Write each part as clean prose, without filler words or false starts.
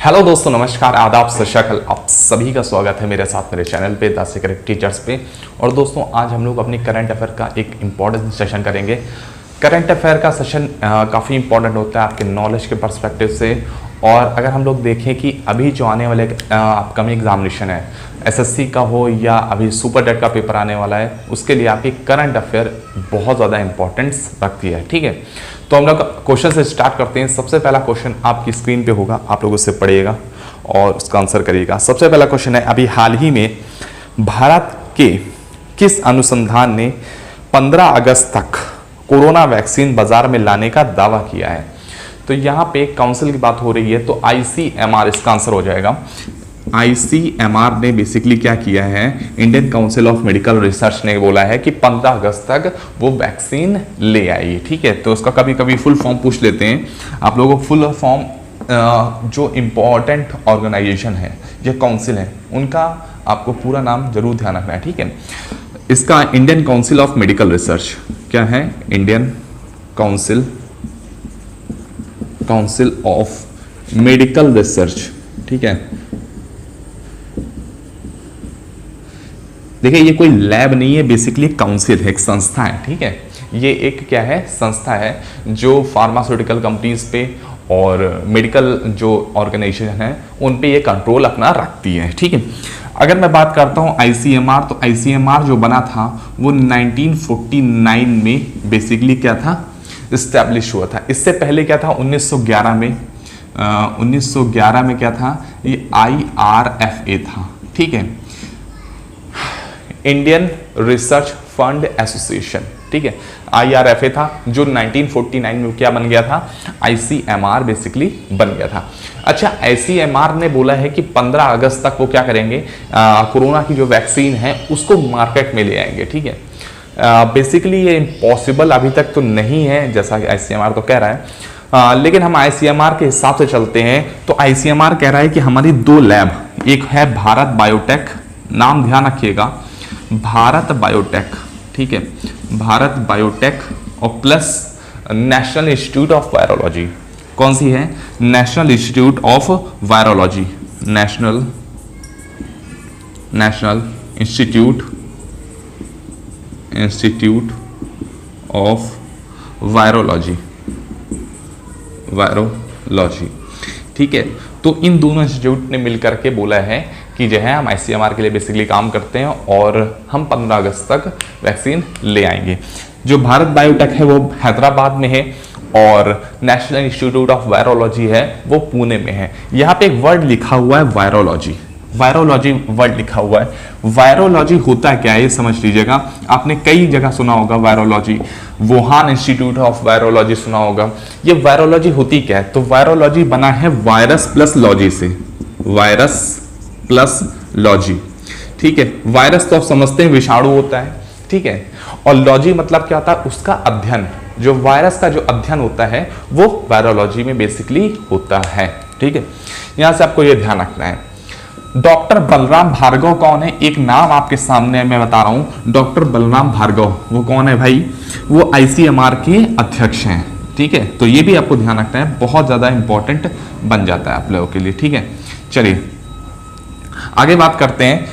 Hello दोस्तों, नमस्कार, आदाब, सत श्री अकाल। आप सभी का स्वागत है मेरे साथ मेरे चैनल पे द सीक्रेट टीचर्स पे। और दोस्तों, आज हम लोग अपनी करंट अफेयर का एक इम्पॉर्टेंट सेशन करेंगे। करंट अफेयर का सेशन काफ़ी इंपॉर्टेंट होता है आपके नॉलेज के पर्सपेक्टिव से। और अगर हम लोग देखें कि अभी जो आने वाले अपकमिंग एग्जामिनेशन है, एसएससी का हो या अभी सुपर डेट का पेपर आने वाला है, उसके लिए आपकी करंट अफेयर बहुत ज़्यादा इंपॉर्टेंस रखती है। ठीक है, तो हम लोग क्वेश्चन से स्टार्ट करते हैं। सबसे पहला क्वेश्चन आपकी स्क्रीन पे होगा, आप लोग उससे पढ़िएगा और उसका आंसर करिएगा। सबसे पहला क्वेश्चन है, अभी हाल ही में भारत के किस अनुसंधान ने 15 अगस्त तक कोरोना वैक्सीन बाजार में लाने का दावा किया है? तो यहाँ पे काउंसिल की बात हो रही है, तो आईसीएमआर इसका आंसर हो जाएगा। आईसीएमआर ने बेसिकली क्या किया है, Indian council of medical research ने बोला है कि 15 अगस्त तक वो वैक्सीन ले आएगी। ठीक है, तो उसका कभी कभी फुल फॉर्म पूछ लेते हैं आप लोगों को। फुल फॉर्म जो इम्पोर्टेंट ऑर्गेनाइजेशन है या काउंसिल है, उनका आपको पूरा नाम जरूर ध्यान रखना है। ठीक है, इसका Indian council of medical research क्या है? Indian council of medical research. ठीक है, देखिए ये कोई लैब नहीं है, बेसिकली काउंसिल है, एक संस्था है। ठीक है, ये एक क्या है, संस्था है जो फार्मास्यूटिकल कंपनीज पे और मेडिकल जो ऑर्गेनाइजेशन है उन पे ये कंट्रोल अपना रखती है। ठीक है, अगर मैं बात करता हूँ आईसीएमआर, तो आईसीएमआर जो बना था वो 1949 में बेसिकली क्या था, इस्टेब्लिश हुआ था। इससे पहले क्या था, 1911 में 1911 में क्या था, ये IRFA था। ठीक है, इंडियन रिसर्च फंड एसोसिएशन। ठीक है, IRFA था जो 1949 में क्या बन गया था, ICMR बेसिकली बन गया था। अच्छा, ICMR ने बोला है कि 15 अगस्त तक वो क्या करेंगे, कोरोना की जो वैक्सीन है उसको मार्केट में ले आएंगे। ठीक है, बेसिकली ये इम्पॉसिबल अभी तक तो नहीं है जैसा कि ICMR तो कह रहा है, लेकिन हम ICMR के हिसाब से चलते हैं। तो ICMR कह रहा है कि हमारी 2 लैब, एक है भारत बायोटेक, नाम ध्यान रखिएगा, भारत बायोटेक। ठीक है, भारत बायोटेक और plus national institute of virology. कौन सी है? National institute of virology, national institute of virology. ठीक है, तो इन दोनों इंस्टीट्यूट ने मिलकर के बोला है कि जो है हम आईसीएमआर के लिए बेसिकली काम करते हैं और हम 15 अगस्त तक वैक्सीन ले आएंगे। जो भारत बायोटेक है वो हैदराबाद में है और नेशनल इंस्टीट्यूट ऑफ वायरोलॉजी है वो पुणे में है। यहाँ पे एक वर्ड लिखा हुआ है वायरोलॉजी वर्ड लिखा हुआ है। वायरोलॉजी होता क्या है ये समझ लीजिएगा। आपने कई जगह सुना होगा virology, Wuhan institute of virology सुना होगा। ये वायरोलॉजी होती क्या है? तो वायरोलॉजी बना है वायरस प्लस लॉजी से, वायरस प्लस लॉजी। ठीक है, वायरस तो आप समझते हैं विषाणु होता है। ठीक है, और लॉजी मतलब क्या होता है, उसका अध्ययन। जो वायरस का जो अध्ययन होता है वो वायरोलॉजी में बेसिकली होता है। ठीक है, यहां से आपको ये ध्यान रखना है। डॉक्टर बलराम भार्गव कौन है? एक नाम आपके सामने मैं बता रहा हूं, डॉक्टर बलराम भार्गव। वो कौन है भाई? वो आईसीएमआर के अध्यक्ष हैं। ठीक है, तो ये भी आपको ध्यान रखना है, बहुत ज्यादा इंपॉर्टेंट बन जाता है आप लोगों के लिए। ठीक है, चलिए आगे बात करते हैं,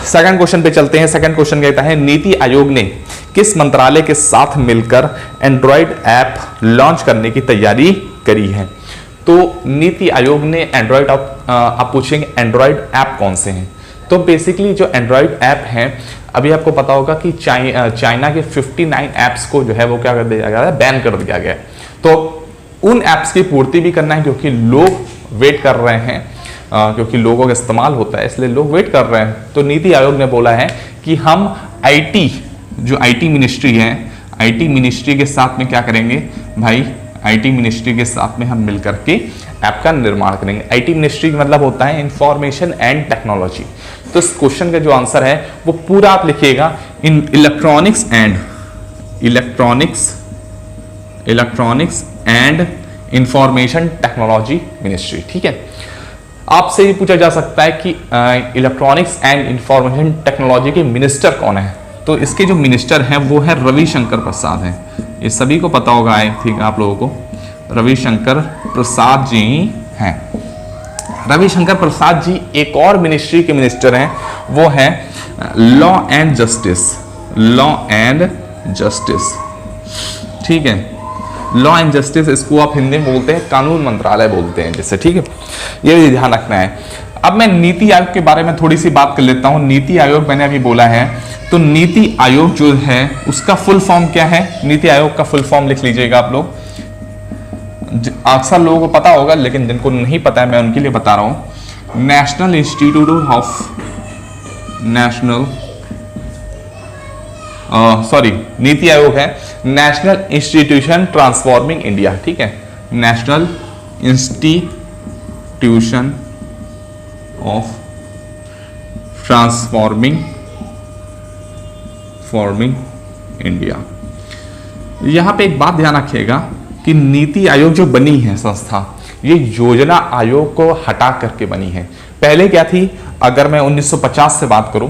सेकंड क्वेश्चन पे चलते हैं। सेकंड क्वेश्चन कहता है, नीति आयोग ने किस मंत्रालय के साथ मिलकर एंड्रॉइड ऐप लॉन्च करने की तैयारी करी है? तो नीति आयोग ने एंड्रॉइड आप पूछेंगे एंड्रॉइड ऐप कौन से हैं? तो बेसिकली जो एंड्रॉइड ऐप हैं, अभी आपको पता होगा कि चाइना के 59 ऐप्स को जो है वो क्या कर दिया गया है, बैन कर दिया गया है। तो उन ऐप्स की पूर्ति भी करना है क्योंकि लोग वेट कर रहे हैं, क्योंकि लोगों का इस्तेमाल होता है इसलिए लोग वेट कर रहे हैं। तो नीति आयोग ने बोला है कि हम आईटी मिनिस्ट्री है, आईटी मिनिस्ट्री के साथ में क्या करेंगे भाई, आईटी मिनिस्ट्री के साथ में हम मिलकर के ऐप का निर्माण करेंगे। आईटी मिनिस्ट्री का मतलब होता है इंफॉर्मेशन एंड टेक्नोलॉजी। तो इस क्वेश्चन का जो आंसर है वो पूरा आप लिखिएगा, in electronics and information technology ministry. ठीक है, आपसे ये पूछा जा सकता है कि इलेक्ट्रॉनिक्स एंड इंफॉर्मेशन टेक्नोलॉजी के मिनिस्टर कौन है? तो इसके जो मिनिस्टर हैं वो है रविशंकर प्रसाद हैं। ये सभी को पता होगा, आई थिंक आप लोगों को रविशंकर प्रसाद जी हैं। रविशंकर प्रसाद जी एक और मिनिस्ट्री के मिनिस्टर हैं, वो हैं law and justice, law and justice, ठीक है। लॉ एंड जस्टिस, इसको आप हिंदी में बोलते हैं कानून मंत्रालय बोलते हैं जैसे, ठीक है, ये भी ध्यान रखना है। अब मैं नीति आयोग के बारे में थोड़ी सी बात कर लेता हूं। नीति आयोग मैंने अभी बोला है, तो नीति आयोग जो है उसका फुल फॉर्म क्या है? नीति आयोग का फुल फॉर्म लिख लीजिएगा आप लोग, अक्सर लोगों को पता होगा लेकिन जिनको नहीं पता है मैं उनके लिए बता रहा हूं। National institute of NITI Aayog है नेशनल इंस्टीट्यूशन ट्रांसफॉर्मिंग इंडिया, ठीक है, national institution of transforming India. यहां पे एक बात ध्यान रखिएगा कि नीति आयोग जो बनी है संस्था, ये योजना आयोग को हटा करके बनी है। पहले क्या थी? अगर मैं 1950 से बात करूं,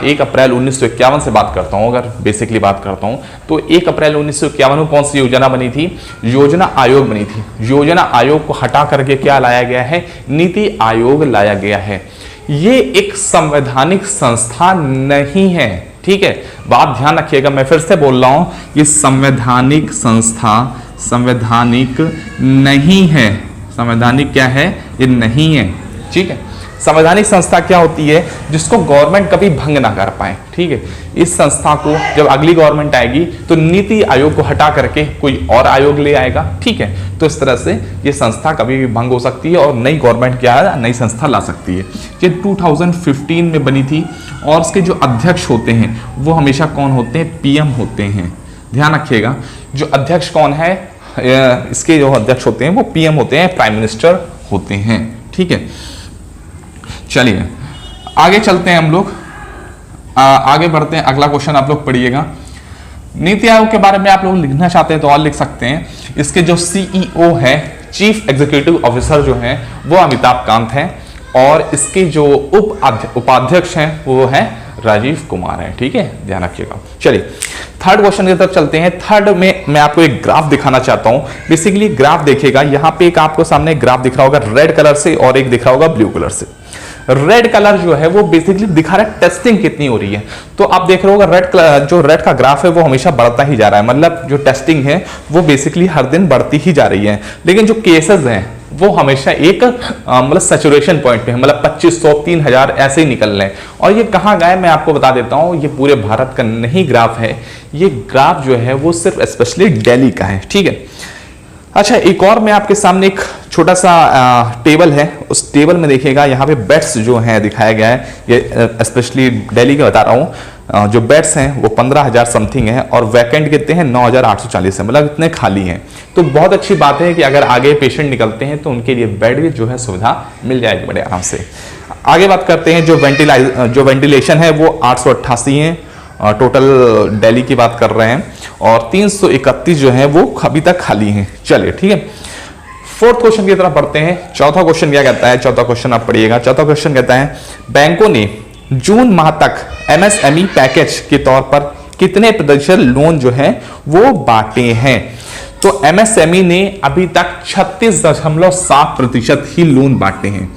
1 अप्रैल 1951 से बात करता हूं, अगर बेसिकली बात करता हूं, तो 1 अप्रैल 1951 में कौन सी योजना बनी थी? योजना आयोग बनी थी। योजना आयोग को हटा करके क्या लाया गया है? नीति आयोग लाया गया है। ये एक संवैधानिक संस्था नहीं है, ठीक है, बात ध्यान रखिएगा, मैं फिर से बोल रहा हूं, ये संवैधानिक संस्था संवैधानिक नहीं है। संवैधानिक क्या है? ये नहीं है, ठीक है। संवैधानिक संस्था क्या होती है? जिसको गवर्नमेंट कभी भंग ना कर पाए, ठीक है। इस संस्था को जब अगली गवर्नमेंट आएगी तो नीति आयोग को हटा करके कोई और आयोग ले आएगा, ठीक है। तो इस तरह से ये संस्था कभी भी भंग हो सकती है और नई गवर्नमेंट क्या है, नई संस्था ला सकती है। ये 2015 में बनी थी और उसके जो अध्यक्ष होते हैं वो हमेशा कौन होते हैं? पीएम होते हैं। ध्यान रखिएगा, जो अध्यक्ष कौन है, इसके जो अध्यक्ष होते हैं वो पीएम होते हैं, प्राइम मिनिस्टर होते हैं, ठीक है। चलिए आगे चलते हैं हम लोग, आगे बढ़ते हैं। अगला क्वेश्चन आप लोग पढ़िएगा। नीति आयोग के बारे में आप लोग लिखना चाहते हैं तो और लिख सकते हैं। इसके जो सीईओ है, चीफ एग्जीक्यूटिव ऑफिसर जो है वो अमिताभ कांत हैं और इसके जो उपाध्यक्ष हैं वो है राजीव कुमार है, ठीक है, ध्यान रखिएगा। चलिए थर्ड क्वेश्चन की तरफ चलते हैं। थर्ड में मैं आपको एक ग्राफ दिखाना चाहता हूं। बेसिकली ग्राफ देखिएगा, यहां पे एक आपको सामने ग्राफ दिख रहा होगा रेड कलर से और एक दिख रहा होगा ब्लू कलर से। रेड कलर जो है वो बेसिकली दिखा रहा है टेस्टिंग कितनी हो रही है। तो आप देख रहे होगा रेड का ग्राफ है वो हमेशा बढ़ता ही जा रहा है, मतलब जो टेस्टिंग है वो बेसिकली हर दिन बढ़ती ही जा रही है। लेकिन जो केसेस हैं वो हमेशा एक मतलब सैचुरेशन पॉइंट पे है, मतलब 2500 3000 ऐसे ही निकल रहे हैं। और ये कहाँ गए मैं आपको बता देता हूँ, ये पूरे भारत का नहीं ग्राफ है, ये ग्राफ जो है वो सिर्फ स्पेशली दिल्ली का है, ठीक है। अच्छा, एक और मैं आपके सामने एक छोटा सा टेबल है, उस टेबल में देखिएगा यहाँ पे बेड्स जो हैं दिखाया गया है, ये स्पेशली दिल्ली का बता रहा हूँ। जो बेड्स हैं वो 15,000 समथिंग है और वैकेंट कितने हैं? 9,840 है, मतलब इतने खाली हैं। तो बहुत अच्छी बात है कि अगर आगे पेशेंट निकलते हैं तो उनके लिए बेड जो है सुविधा मिल जाएगी बड़े आराम से। आगे बात करते हैं, जो वेंटिलेशन है वो 888 है, टोटल दिल्ली की बात कर रहे हैं, और 331 जो है वो अभी तक खाली हैं। चलिए ठीक है, फोर्थ क्वेश्चन की तरफ बढ़ते हैं। चौथा क्वेश्चन क्या कहता है? चौथा क्वेश्चन आप पढ़िएगा। चौथा क्वेश्चन कहता है बैंकों ने जून माह तक एमएसएमई पैकेज के तौर पर कितने प्रतिशत लोन जो है वो बांटे हैं? तो एमएसएमई ने अभी तक 36.7% ही लोन बांटे हैं।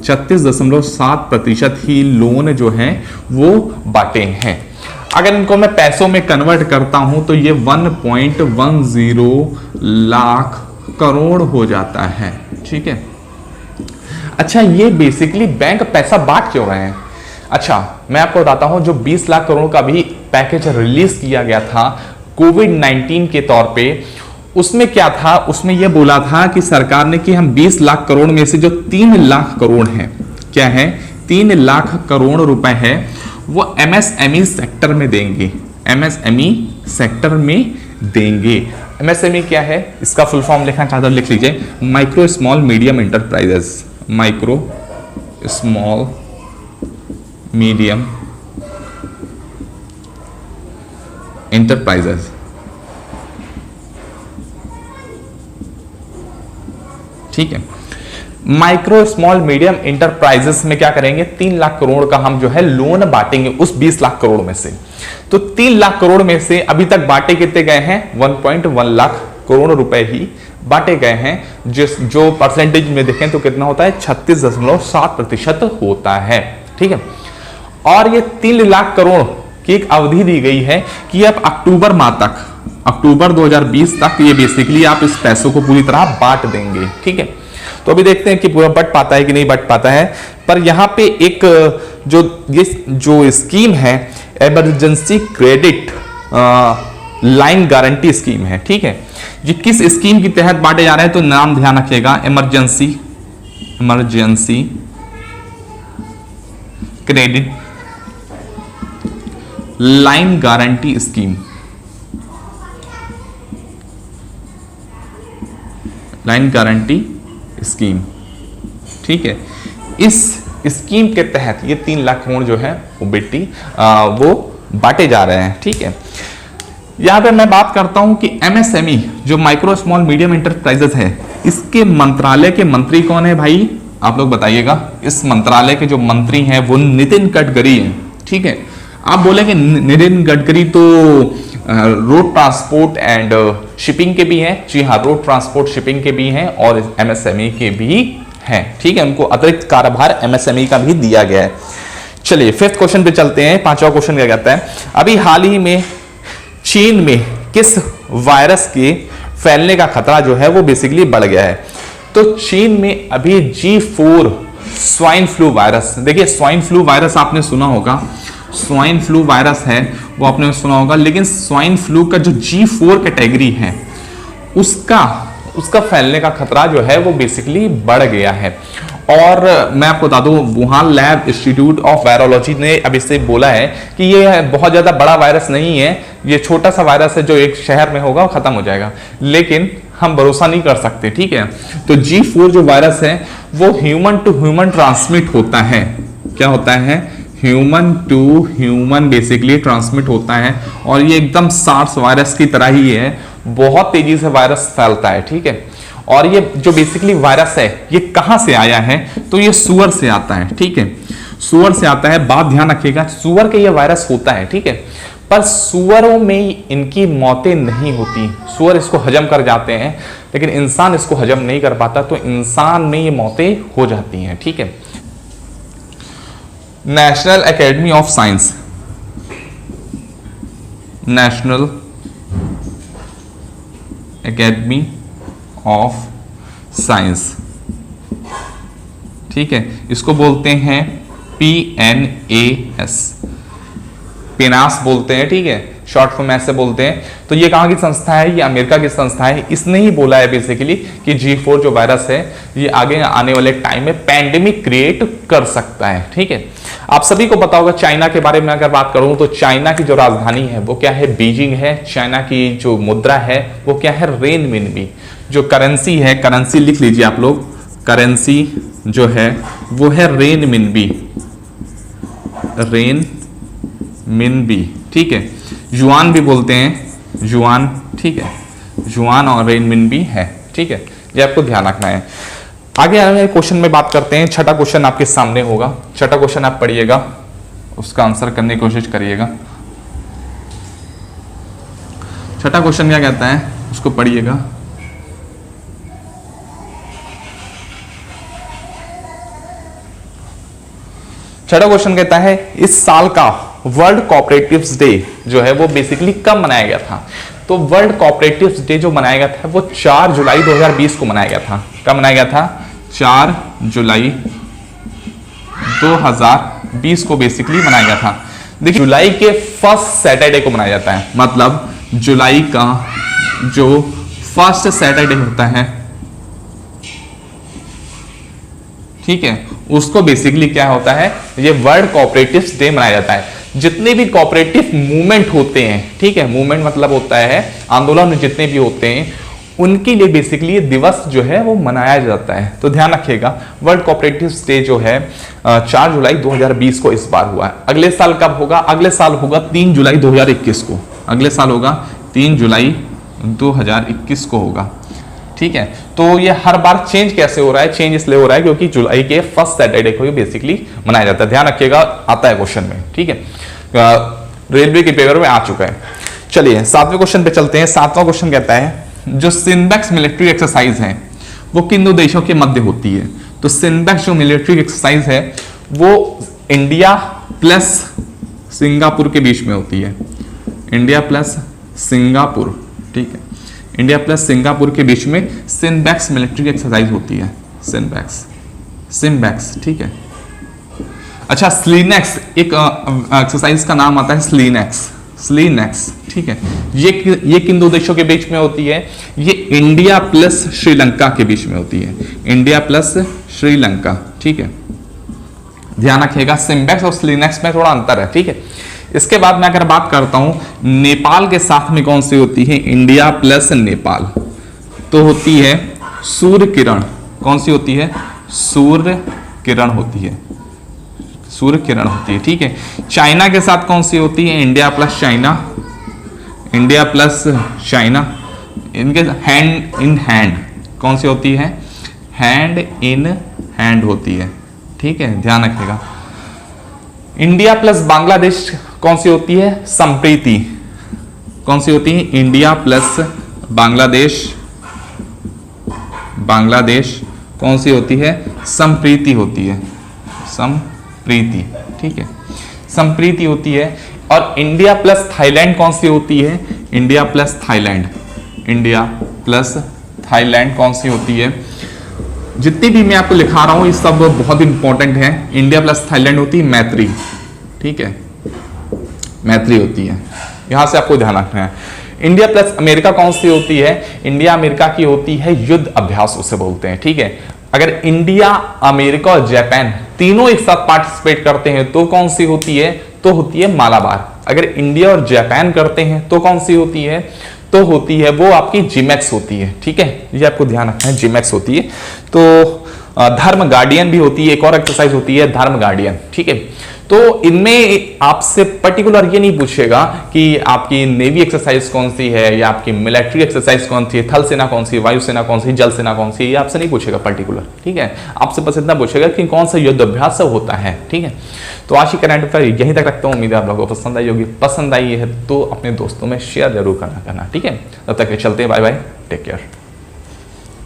36.7% ही लोन जो है वो बांटे हैं। अगर इनको मैं पैसों में कन्वर्ट करता हूं तो ये 1.10 लाख करोड़ हो जाता है, ठीक है। अच्छा, ये बेसिकली बैंक पैसा बांट क्यों रहे हैं? अच्छा, मैं आपको बताता हूं, जो 20 लाख करोड़ का भी पैकेज रिलीज किया गया था कोविड-19 के तौर पे, उसमें क्या था? उसमें यह बोला था कि सरकार ने कि हम 20 लाख करोड़ में से जो 3 लाख करोड़ है, क्या है? 3 लाख करोड़ रुपए है वो एमएसएमई सेक्टर में देंगे। एमएसएमई सेक्टर में देंगे। एमएसएमई क्या है? इसका फुल फॉर्म लिखना चाहता हूं, लिख लीजिए, micro small medium enterprises. Micro small medium enterprises, ठीक है। माइक्रो स्मॉल मीडियम इंटरप्राइजेस में क्या करेंगे? 3 लाख करोड़ का हम जो है लोन बांटेंगे उस 20 लाख करोड़ में से। तो 3 लाख करोड़ में से अभी तक बांटे कितने गए हैं? 1.1 लाख करोड़ रुपए ही बांटे गए हैं, जो परसेंटेज में देखें तो कितना होता है 36.7% होता है। ठीक है, और ये 3 लाख करोड़ की एक अवधि दी गई है कि अब अक्टूबर माह तक, अक्टूबर 2020 तक ये बेसिकली आप इस पैसों को पूरी तरह बांट देंगे। ठीक है, तो अभी देखते हैं कि पूरा बट पाता है कि नहीं बट पाता है। पर यहां पे एक जो स्कीम है emergency credit line guarantee scheme है। ठीक है, ये किस स्कीम के तहत बांटे जा रहे हैं, तो नाम ध्यान रखिएगा, emergency credit line guarantee scheme, line guarantee scheme. ठीक है, इस स्कीम के तहत ये 3 लाख करोड़ जो है वो बेटी वो बांटे जा रहे हैं। ठीक है, यहां पे मैं बात करता हूं कि एमएसएमई जो माइक्रो स्मॉल मीडियम इंटरप्राइजेस है, इसके मंत्रालय के मंत्री कौन है भाई, आप लोग बताइएगा। इस मंत्रालय के जो मंत्री हैं वो नितिन गडकरी हैं। ठीक है, आप बोलेंगे नितिन गडकरी तो रोड ट्रांसपोर्ट एंड शिपिंग के भी हैं। जी हाँ, रोड ट्रांसपोर्ट शिपिंग के भी हैं और एमएसएमई के भी हैं। ठीक है, उनको अतिरिक्त कार्यभार एमएसएमई का भी दिया गया है। चलिए 5th क्वेश्चन पे चलते हैं। 5वां क्वेश्चन क्या कहता है, अभी हाल ही में चीन में किस वायरस के फैलने का खतरा जो है वो बेसिकली बढ़ गया है। तो चीन में अभी G4 स्वाइन फ्लू वायरस, देखिए स्वाइन फ्लू वायरस आपने सुना होगा, स्वाइन फ्लू वायरस है वो आपने सुना होगा, लेकिन स्वाइन फ्लू का जो G4 कैटेगरी है उसका फैलने का खतरा जो है वो बेसिकली बढ़ गया है। और मैं आपको बता दूं, Wuhan lab institute of virology ने अब इससे बोला है कि ये बहुत ज्यादा बड़ा वायरस नहीं है, ये छोटा सा वायरस है जो एक शहर में होगा और खत्म हो जाएगा, लेकिन हम भरोसा नहीं कर सकते। ठीक है, तो G4 जो वायरस है वो ह्यूमन टू ह्यूमन ट्रांसमिट होता है। क्या होता है, human to human basically transmit होता है, और ये एकदम सार्स वायरस की तरह ही है, बहुत तेजी से वायरस फैलता है। ठीक है, और ये जो बेसिकली वायरस है ये कहां से आया है, तो ये सुअर से आता है। ठीक है, सुअर से आता है, बात ध्यान रखिएगा, सुअर के ये वायरस होता है। ठीक है, पर सुअरों में इनकी मौतें नहीं होती, सुअर इसको हजम कर जाते हैं, लेकिन इंसान इसको हजम नहीं कर पाता, तो इंसान में ये मौतें हो जाती हैं। ठीक है, national academy of science, national academy of science, ठीक है, इसको बोलते हैं PNAS, पेनास बोलते हैं। ठीक है, शॉर्ट फॉर्म ऐसे बोलते हैं। तो ये कहाँ की संस्था है, ये अमेरिका की संस्था है। इसने ही बोला है बेसिकली कि G4 जो वायरस है ये आगे आने वाले टाइम में पैंडेमिक क्रिएट कर सकता है। ठीक है, आप सभी को पता होगा चाइना के बारे में अगर बात करूं तो चाइना की जो राजधानी है वो क्या है, बीजिंग है। चाइना की जो मुद्रा है वो क्या है, रेनमिनबी। जो करेंसी है, करेंसी लिख लीजिए आप लोग, करेंसी जो है वो है रेनमिनबी, रेनमिनबी। ठीक है, युआन भी बोलते हैं, युआन। ठीक है, युआन और रेनमिनबी है। ठीक है, ये आपको ध्यान रखना है। आगे आने क्वेश्चन में बात करते हैं। 6ठा क्वेश्चन आपके सामने होगा, 6ठा क्वेश्चन आप पढ़िएगा, उसका आंसर करने की कोशिश करिएगा। 6ठा क्वेश्चन क्या कहता है उसको पढ़िएगा। छठा क्वेश्चन कहता है इस साल का वर्ल्ड कोऑपरेटिव्स डे जो है वो बेसिकली कब मनाया गया था। तो वर्ल्ड कोऑपरेटिव्स डे जो मनाया गया था वो 4 जुलाई 2020 को मनाया गया था। कब मनाया गया था, 4 जुलाई 2020 को बेसिकली मनाया गया था। देखिए जुलाई के फर्स्ट सैटरडे को मनाया जाता है, मतलब जुलाई का जो फर्स्ट सैटरडे होता है, ठीक है, उसको बेसिकली क्या होता है, ये वर्ल्ड कोऑपरेटिव डे मनाया जाता है। जितने भी कोऑपरेटिव मूवमेंट होते हैं, ठीक है, मूवमेंट मतलब होता है आंदोलन जितने भी होते हैं, उनके लिए बेसिकली ये दिवस जो है वो मनाया जाता है। तो ध्यान रखिएगा, वर्ल्ड कोऑपरेटिव डे जो है 4 जुलाई 2020 को इस बार हुआ है। अगले साल कब होगा, अगले साल होगा 3 जुलाई 2021 को। अगले साल होगा 3 जुलाई 2021 को होगा। ठीक है, तो ये हर बार चेंज कैसे हो रहा है, चेंज इसलिए हो रहा है क्योंकि जुलाई के फर्स्ट सैटरडे को बेसिकली मनाया जाता है। ध्यान रखिएगा, आता है क्वेश्चन में। ठीक है, रेलवे के पेपर में आ चुका है। चलिए 7वें क्वेश्चन पे चलते हैं। 7वां क्वेश्चन कहता है जो सिनबैक्स मिलिट्री एक्सरसाइज है वो किन दो देशों के मध्य होती है? तो सिनबैक्स जो मिलिट्री एक्सरसाइज है वो इंडिया प्लस सिंगापुर के बीच में होती है। इंडिया प्लस सिंगापुर, ठीक है, इंडिया प्लस सिंगापुर के बीच में सिनबैक्स मिलिट्री एक्सरसाइज होती है। सिनबैक्स, ठीक है। अच्छा, स्लीनेक्स एक एक्सरसाइज का नाम आता है, स्लीनेक्स, ठीक है। ये किन दो देशों के बीच में होती है? ये इंडिया प्लस श्रीलंका के बीच में होती है। इंडिया प्लस श्रीलंका, ठीक है, ध्यान रखिएगा। सिम्बैक्स और स्लीनेक्स में थोड़ा अंतर है, ठीक है। इसके बाद मैं अगर बात करता हूं नेपाल के साथ में कौन सी होती है? इंडिया प्लस नेपाल, तो होती है सूर्य किरण। कौन सी होती है? सूर्य किरण होती है, सूर्य किरण होती है, ठीक है। चाइना के साथ कौन सी होती है? India plus China, India plus China. इनके हैंड इन हैंड कौन सी होती है? हैंड इन हैंड होती है, ठीक है, ध्यान रखिएगा। इंडिया प्लस बांग्लादेश कौन सी होती है? संप्रीति। कौन सी होती है? इंडिया प्लस बांग्लादेश कौन सी होती है? संप्रीति होती है, संप्रीति, ठीक है, संप्रीति होती है। और इंडिया प्लस थाईलैंड कौन सी होती है? India plus Thailand, India plus Thailand कौन सी होती है? जितनी भी मैं आपको लिखा रहा हूं ये सब बहुत इंपॉर्टेंट है। इंडिया प्लस थाईलैंड होती है मैत्री, ठीक है, मैत्री होती है, यहां से आपको ध्यान रखना है। इंडिया प्लस अमेरिका कौन सी होती है? इंडिया अमेरिका की होती है युद्ध अभ्यास, उसे बोलते हैं, ठीक है। अगर इंडिया, अमेरिका और जापान तीनों एक साथ पार्टिसिपेट करते हैं तो कौन सी होती है? तो होती है मालाबार। अगर इंडिया और जापान करते हैं तो कौन सी होती है? तो होती है वो आपकी जिमैक्स होती है, ठीक है, ये आपको ध्यान रखना है, जिमैक्स होती है। तो धर्म गार्डियन भी होती है, एक और एक्सरसाइज होती है धर्म गार्डियन, ठीक है। तो इनमें आपसे पर्टिकुलर ये नहीं पूछेगा कि आपकी नेवी एक्सरसाइज कौन सी है या आपकी मिलिट्री एक्सरसाइज कौन सी है, थल सेना कौन सी है, वायु सेना कौन सी है, जल सेना कौन सी है, ये आपसे नहीं पूछेगा पर्टिकुलर, ठीक है। आपसे बस इतना पूछेगा कि कौन सा युद्ध अभ्यास होता है, ठीक है। तो आज की करंट अफेयर यहीं तक रखता हूँ, उम्मीद है आप लोगों को पसंद आई होगी। पसंद आई है तो अपने दोस्तों में शेयर जरूर करना, ठीक है। तब तक चलते हैं, बाय बाय, टेक केयर।